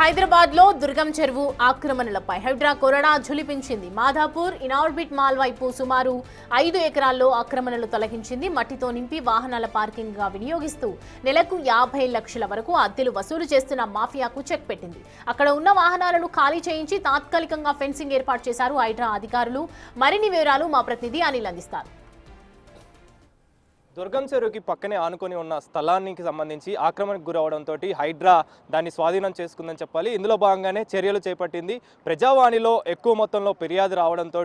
హైదరాబాద్ లో దుర్గం చెరువు ఆక్రమణలపై హైడ్రా కొరడా ఝులిపించింది. మాధాపూర్ ఇనార్బిట్ మాల్ వైపు సుమారు 5 ఎకరాల్లో ఆక్రమణలు తొలగించింది. మట్టితో నింపి వాహనాల పార్కింగ్ గా వినియోగిస్తూ నెలకు 50 లక్షల వరకు అద్దెలు వసూలు చేస్తున్న మాఫియాకు చెక్ పెట్టింది. అక్కడ ఉన్న వాహనాలను ఖాళీ చేయించి తాత్కాలికంగా ఫెన్సింగ్ ఏర్పాటు చేశారు హైడ్రా అధికారులు. మరిన్ని వివరాలు మా ప్రతినిధి అనిల్ అందిస్తారు. దుర్గం చెరువుకి పక్కనే ఆనుకొని ఉన్న స్థలానికి సంబంధించి ఆక్రమణకు గురవడంతో హైడ్రా దాన్ని స్వాధీనం చేసుకుందని చెప్పాలి. ఇందులో భాగంగానే చర్యలు చేపట్టింది. ప్రజావాణిలో ఎక్కువ మొత్తంలో ఫిర్యాదు రావడంతో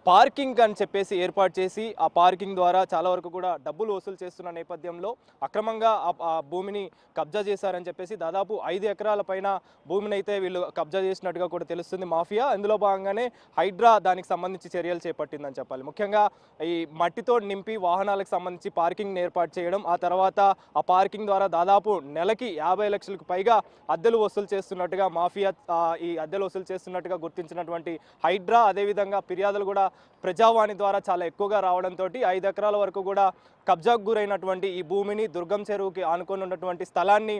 పార్కింగ్ అని చెప్పేసి ఏర్పాటు చేసి ఆ పార్కింగ్ ద్వారా చాలా వరకు కూడా డబ్బులు వసూలు చేస్తున్న నేపథ్యంలో అక్రమంగా ఆ భూమిని కబ్జా చేశారని చెప్పేసి దాదాపు 5 ఎకరాల పైన భూమిని అయితే వీళ్ళు కబ్జా చేసినట్టుగా కూడా తెలుస్తుంది మాఫియా. ఇందులో భాగంగానే హైడ్రా దానికి సంబంధించి చర్యలు చేపట్టిందని చెప్పాలి. ముఖ్యంగా ఈ మట్టితో నింపి వాహనాలకు సంబంధించి పార్కింగ్ ఏర్పాటు చేయడం, ఆ తర్వాత ఆ పార్కింగ్ ద్వారా దాదాపు నెలకి 50 లక్షలకు పైగా అద్దెలు వసూలు చేస్తున్నట్టుగా మాఫియా ఈ అద్దెలు వసూలు చేస్తున్నట్టుగా గుర్తించినటువంటి హైడ్రా అదేవిధంగా ఫిర్యాదులు కూడా ప్రజావాణి ద్వారా చాలా ఎక్కువగా రావడంతో 5 ఎకరాల వరకు కూడా కబ్జాకు గురైనటువంటి ఈ భూమిని దుర్గం చెరువుకి ఆనుకొని ఉన్నటువంటి స్థలాన్ని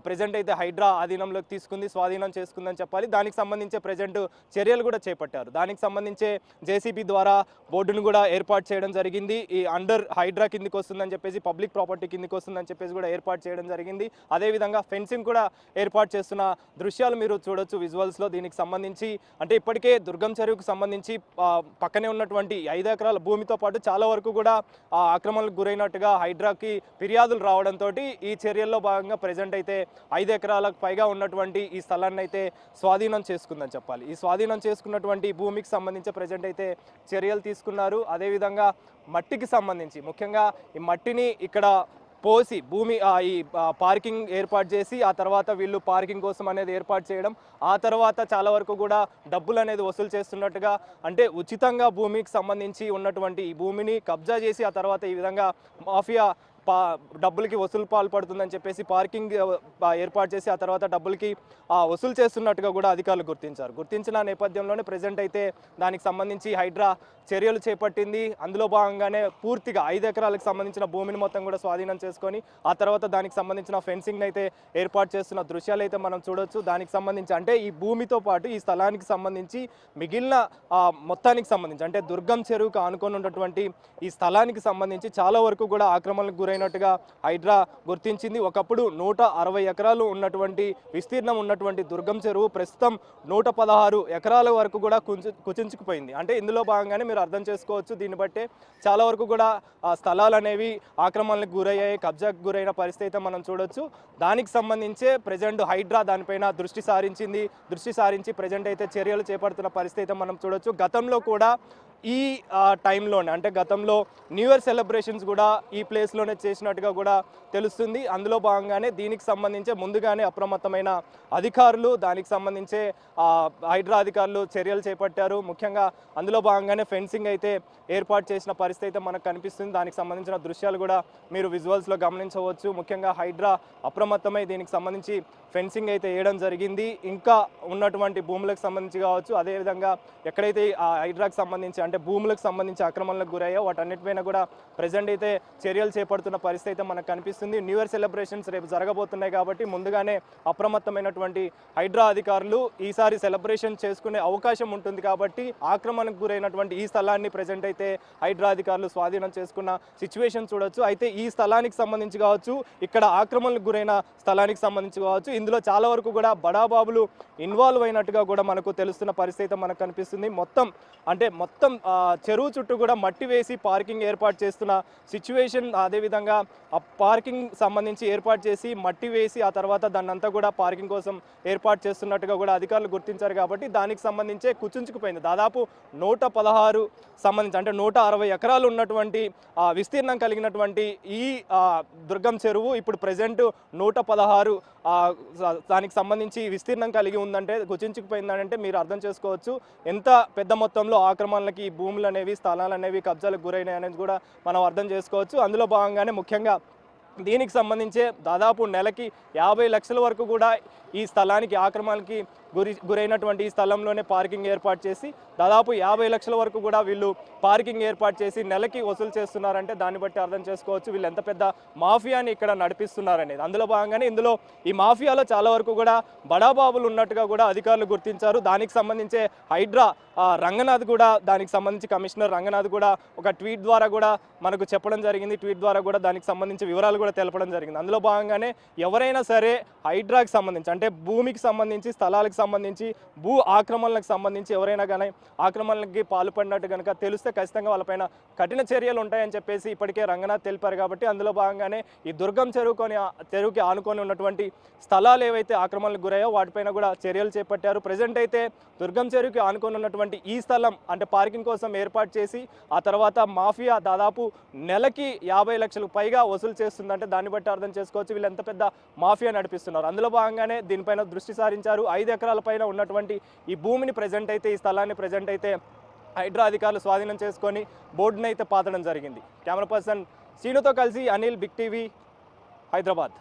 ప్రజెంట్ అయితే హైడ్రా ఆధీనంలోకి తీసుకుంది, స్వాధీనం చేసుకుందని చెప్పాలి. దానికి సంబంధించే ప్రజెంట్ చర్యలు కూడా చేపట్టారు. దానికి సంబంధించే జేసీబీ ద్వారా బోర్డును కూడా ఏర్పాటు చేయడం జరిగింది. ఈ అండర్ హైడ్రా కిందికి వస్తుందని చెప్పేసి, పబ్లిక్ ప్రాపర్టీ కిందికి వస్తుందని చెప్పేసి కూడా ఏర్పాటు చేయడం జరిగింది. అదేవిధంగా ఫెన్సింగ్ కూడా ఏర్పాటు చేస్తున్న దృశ్యాలు మీరు చూడొచ్చు విజువల్స్లో. దీనికి సంబంధించి అంటే ఇప్పటికే దుర్గం చెరువుకు సంబంధించి పక్కనే ఉన్నటువంటి 5 ఎకరాల భూమితో పాటు చాలా వరకు కూడా ఆక్రమణలకు గురైనట్టుగా హైడ్రాకి ఫిర్యాదులు రావడంతో ఈ చర్యల్లో భాగంగా ప్రజెంట్ అయితే 5 ఎకరాలకు పైగా ఉన్నటువంటి ఈ స్థలాన్ని అయితే స్వాధీనం చేసుకుందని చెప్పాలి. ఈ స్వాధీనం చేసుకున్నటువంటి భూమికి సంబంధించి ప్రజెంట్ అయితే చర్యలు తీసుకున్నారు. అదేవిధంగా మట్టికి సంబంధించి ముఖ్యంగా ఈ మట్టిని ఇక్కడ పోసి భూమి ఈ పార్కింగ్ ఏర్పాటు చేసి ఆ తర్వాత వీళ్ళు పార్కింగ్ కోసం అనేది ఏర్పాటు చేయడం, ఆ తర్వాత చాలా వరకు కూడా డబ్బులు అనేది వసూలు చేస్తున్నట్టుగా, అంటే ఉచితంగా భూమికి సంబంధించి ఉన్నటువంటి ఈ భూమిని కబ్జా చేసి ఆ తర్వాత ఈ విధంగా మాఫియా డబ్బులకి వసూలు పాల్పడుతుందని చెప్పేసి పార్కింగ్ ఏర్పాటు చేసి ఆ తర్వాత డబ్బులకి వసూలు చేస్తున్నట్టుగా కూడా అధికారులు గుర్తించిన నేపథ్యంలోనే ప్రజెంట్ అయితే దానికి సంబంధించి హైడ్రా చర్యలు చేపట్టింది. అందులో భాగంగానే పూర్తిగా 5 ఎకరాలకు సంబంధించిన భూమిని మొత్తం కూడా స్వాధీనం చేసుకొని ఆ తర్వాత దానికి సంబంధించిన ఫెన్సింగ్ అయితే ఏర్పాటు చేస్తున్న దృశ్యాలు అయితే మనం చూడొచ్చు. దానికి సంబంధించి అంటే ఈ భూమితో పాటు ఈ స్థలానికి సంబంధించి మిగిలిన మొత్తానికి సంబంధించి అంటే దుర్గం చెరువుకు ఆనుకొని ఉన్నటువంటి ఈ స్థలానికి సంబంధించి చాలా వరకు కూడా ఆక్రమణలకు గురైనట్టుగా హైడ్రా గుర్తించింది. ఒకప్పుడు 160 ఎకరాలు ఉన్నటువంటి విస్తీర్ణం ఉన్నటువంటి దుర్గం చెరువు ప్రస్తుతం 116 ఎకరాల వరకు కూడా కుచించుకుపోయింది. అంటే ఇందులో భాగంగానే మీరు అర్థం చేసుకోవచ్చు. దీన్ని బట్టే చాలా వరకు కూడా స్థలాలు అనేవి ఆక్రమణలకు గురయ్యాయి, కబ్జాకు గురైన పరిస్థితి అయితే మనం చూడొచ్చు. దానికి సంబంధించే ప్రజెంట్ హైడ్రా దానిపైన దృష్టి సారించి ప్రజెంట్ అయితే చర్యలు చేపడుతున్న పరిస్థితి అయితే మనం చూడొచ్చు. గతంలో కూడా ఈ టైంలోనే అంటే గతంలో న్యూ ఇయర్ సెలబ్రేషన్స్ కూడా ఈ ప్లేస్లోనే చేసినట్టుగా కూడా తెలుస్తుంది. అందులో భాగంగానే దీనికి సంబంధించి ముందుగానే అప్రమత్తమైన అధికారులు దానికి సంబంధించే హైడ్రా అధికారులు చర్యలు చేపట్టారు. ముఖ్యంగా అందులో భాగంగానే ఫెన్సింగ్ అయితే ఏర్పాటు చేసిన పరిస్థితి అయితే మనకు కనిపిస్తుంది. దానికి సంబంధించిన దృశ్యాలు కూడా మీరు విజువల్స్లో గమనించవచ్చు. ముఖ్యంగా హైడ్రా అప్రమత్తమై దీనికి సంబంధించి ఫెన్సింగ్ అయితే వేయడం జరిగింది. ఇంకా ఉన్నటువంటి భూములకు సంబంధించి కావచ్చు, అదేవిధంగా ఎక్కడైతే హైడ్రాకి సంబంధించి అంటే భూములకు సంబంధించి ఆక్రమణలకు గురయ్యో వాటన్నిటిపైన కూడా ప్రజెంట్ అయితే చర్యలు చేపడుతున్న పరిస్థితి అయితే మనకు కనిపిస్తుంది. న్యూ ఇయర్ సెలబ్రేషన్స్ రేపు జరగబోతున్నాయి కాబట్టి ముందుగానే అప్రమత్తమైనటువంటి హైడ్రా అధికారులు ఈసారి సెలబ్రేషన్ చేసుకునే అవకాశం ఉంటుంది కాబట్టి ఆక్రమణకు గురైనటువంటి ఈ స్థలాన్ని ప్రజెంట్ అయితే హైడ్రా అధికారులు స్వాధీనం చేసుకున్న సిచ్యువేషన్ చూడొచ్చు. అయితే ఈ స్థలానికి సంబంధించి కావచ్చు, ఇక్కడ ఆక్రమణకు గురైన స్థలానికి సంబంధించి కావచ్చు, ఇందులో చాలా వరకు కూడా బడాబాబులు ఇన్వాల్వ్ అయినట్టుగా కూడా మనకు తెలుస్తున్న పరిస్థితి మనకు కనిపిస్తుంది. మొత్తం చెరువు చుట్టూ కూడా మట్టి వేసి పార్కింగ్ ఏర్పాటు చేస్తున్న సిచ్యువేషన్, అదేవిధంగా ఆ పార్కింగ్ సంబంధించి ఏర్పాటు చేసి మట్టి వేసి ఆ తర్వాత దాన్నంతా కూడా పార్కింగ్ కోసం ఏర్పాటు చేస్తున్నట్టుగా కూడా అధికారులు గుర్తించారు. కాబట్టి దానికి సంబంధించే కుచించుకుపోయింది. దాదాపు 116 సంబంధించి అంటే 160 ఎకరాలు ఉన్నటువంటి విస్తీర్ణం కలిగినటువంటి ఈ దుర్గం చెరువు ఇప్పుడు ప్రజెంట్ 116 దానికి సంబంధించి విస్తీర్ణం కలిగి ఉందంటే, కుచించుకుపోయిందంటే మీరు అర్థం చేసుకోవచ్చు ఎంత పెద్ద మొత్తంలో ఆక్రమణలకి ఈ భూములు అనేవి స్థలాలు అనేవి కబ్జాలకు గురైనాయి అనేది కూడా మనం అర్థం చేసుకోవచ్చు. అందులో భాగంగానే ముఖ్యంగా దీనికి సంబంధించే దాదాపు నెలకి 50 లక్షల వరకు కూడా ఈ స్థలానికి ఆక్రమణకి గురైనటువంటి ఈ స్థలంలోనే పార్కింగ్ ఏర్పాటు చేసి దాదాపు 50 లక్షల వరకు కూడా వీళ్ళు పార్కింగ్ ఏర్పాటు చేసి నెలకి వసూలు చేస్తున్నారంటే దాన్ని బట్టి అర్థం చేసుకోవచ్చు వీళ్ళు ఎంత పెద్ద మాఫియాని ఇక్కడ నడిపిస్తున్నారనేది. అందులో భాగంగానే ఇందులో ఈ మాఫియాలో చాలా వరకు కూడా బడాబాబులు ఉన్నట్టుగా కూడా అధికారులు గుర్తించారు. దానికి సంబంధించే హైడ్రా రంగనాథ్ కూడా దానికి సంబంధించి కమిషనర్ రంగనాథ్ కూడా ఒక ట్వీట్ ద్వారా కూడా మనకు చెప్పడం జరిగింది. ట్వీట్ ద్వారా కూడా దానికి సంబంధించి వివరాలు కూడా తెలపడం జరిగింది. అందులో భాగంగానే ఎవరైనా సరే హైడ్రాకి సంబంధించి అంటే భూమికి సంబంధించి స్థలాలకు సంబంధించి భూ ఆక్రమణలకు సంబంధించి ఎవరైనా కానీ ఆక్రమణలకి పాల్పడినట్టు కనుక తెలిస్తే ఖచ్చితంగా వాళ్ళపైన కఠిన చర్యలు ఉంటాయని చెప్పేసి ఇప్పటికే రంగనాథ్ తెలిపారు. కాబట్టి అందులో భాగంగానే ఈ దుర్గం చెరువుకి ఆనుకొని ఉన్నటువంటి స్థలాలు ఏవైతే ఆక్రమణలకు గురయ్యో వాటిపైన కూడా చర్యలు చేపట్టారు. ప్రజెంట్ అయితే దుర్గం చెరువుకి ఆనుకొని ఉన్నటువంటి ఈ స్థలం అంటే పార్కింగ్ కోసం ఏర్పాటు చేసి ఆ తర్వాత మాఫియా దాదాపు నెలకి 50 లక్షలకు పైగా వసూలు చేస్తుందంటే దాన్ని బట్టి అర్థం చేసుకోవచ్చు వీళ్ళు ఎంత పెద్ద మాఫియా నడిపిస్తున్నారు. అందులో భాగంగానే దీనిపైన దృష్టి సారించారు. 5 ఎకరాల పైన ఉన్నటువంటి ఈ భూమిని ప్రజెంట్ అయితే ఈ స్థలాన్ని ప్రజెంట్ అయితే హైడ్రా అధికారులు స్వాధీనం చేసుకొని బోర్డును అయితే పాతడం జరిగింది. కెమెరా పర్సన్ సీనుతో కలిసి అనిల్, బిగ్ టీవీ, హైదరాబాద్.